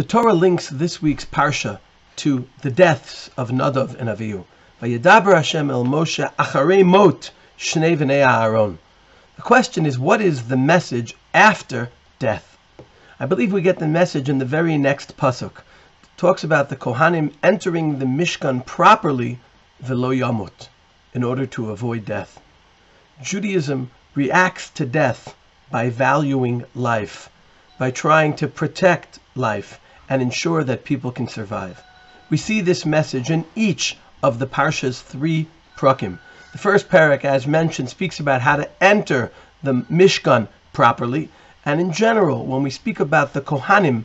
The Torah links this week's parsha to the deaths of Nadav and Avihu. Vayedaber Hashem el Moshe Acharei Mot Shnei v'nei Aaron. The question is, what is the message after death? I believe we get the message in the very next pasuk. It talks about the kohanim entering the Mishkan properly, v'lo yamut, in order to avoid death. Judaism reacts to death by valuing life, by trying to protect life and ensure that people can survive. We see this message in each of the Parsha's 3 prakim. The first parak, as mentioned, speaks about how to enter the Mishkan properly. And in general, when we speak about the kohanim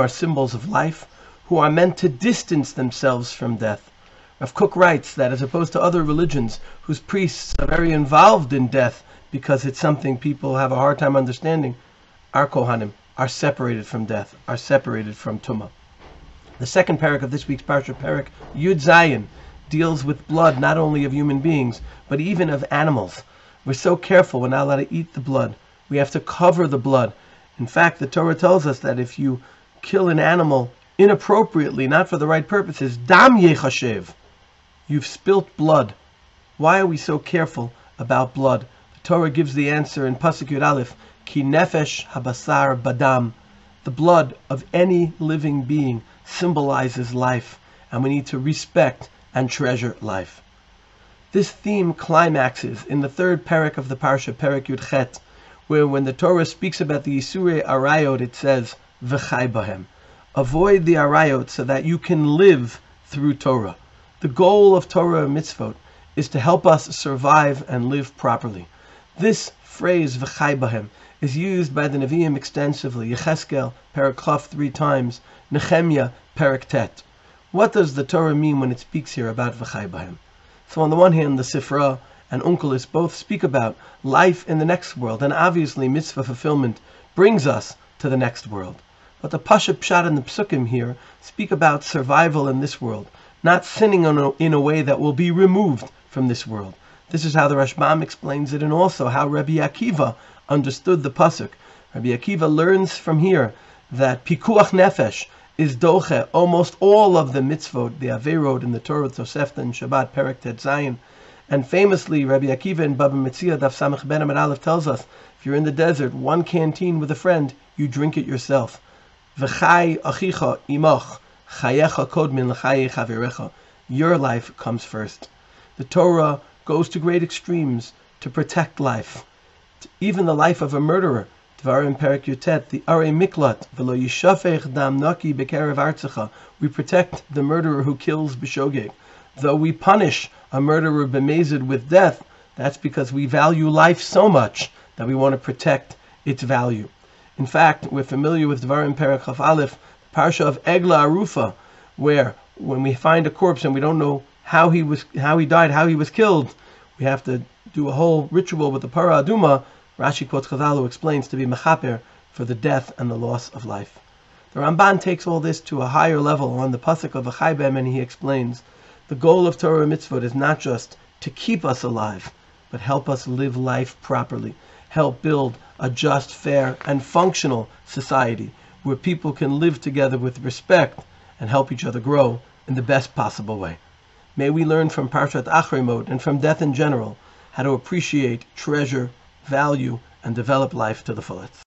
are symbols of life who are meant to distance themselves from death. Rav Kook writes that as opposed to other religions whose priests are very involved in death because it's something people have a hard time understanding, our kohanim are separated from death, are separated from tumah. The second parak of this week's parsha, parak Yud Zayin, deals with blood not only of human beings, but even of animals. We're so careful, we're not allowed to eat the blood. We have to cover the blood. In fact, the Torah tells us that if you kill an animal inappropriately, not for the right purposes, dam yechashev, you've spilt blood. Why are we so careful about blood? The Torah gives the answer in Pasuk Yud Aleph, Ki nefesh habasar badam. The blood of any living being symbolizes life, and we need to respect and treasure life. This theme climaxes in the third parak of the parsha, parak Yud Chet, where when the Torah speaks about the Yisurei Arayot, it says, V'chai bahem. Avoid the Arayot so that you can live through Torah. The goal of Torah and mitzvot is to help us survive and live properly. This phrase, V'chai bahem, is used by the Nevi'im extensively. Yecheskel, parak Chaf 3 times, Nehemiah, parak Tet. What does the Torah mean when it speaks here about V'chai bahem? So on the one hand, the Sifra and Unkelis both speak about life in the next world, and obviously mitzvah fulfillment brings us to the next world. But the Pasha Pshat and the Psukim here speak about survival in this world, not sinning in a way that will be removed from this world. This is how the Rashbam explains it, and also how Rabbi Akiva understood the pasuk. Rabbi Akiva learns from here that pikuach nefesh is doche almost all of the mitzvot, the averot in the Torah, Tosefta, and Shabbat, Perek Tet Zayin. And famously, Rabbi Akiva in Baba Metzia, Daf Samech Ben Amud Aleph, tells us, if you're in the desert, one canteen with a friend, you drink it yourself. V'chai achicha imach, chayecha kodmin l'chayei chaverecha. Your life comes first. The Torah goes to great extremes to protect life. Even the life of a murderer. Dvarim Perek Yutet, the Arei Miklat, v'lo yishafech dam naki bekerev artzecha. We protect the murderer who kills b'shogeg. Though we punish a murderer b'mezid with death, that's because we value life so much that we want to protect its value. In fact, we're familiar with Dvarim Perek Chaf Aleph, the parsha of Egla Arufa, where when we find a corpse and we don't know how he died, how he was killed, we have to do a whole ritual with the Para Aduma. Rashi quotes Chazal, who explains to be mechaper for the death and the loss of life. The Ramban takes all this to a higher level on the pasuk of V'chai bahem, and he explains the goal of Torah mitzvot is not just to keep us alive, but help us live life properly, help build a just, fair, and functional society where people can live together with respect and help each other grow in the best possible way. May we learn from Parshat Acharei Mot and from death in general how to appreciate, treasure, value, and develop life to the fullest.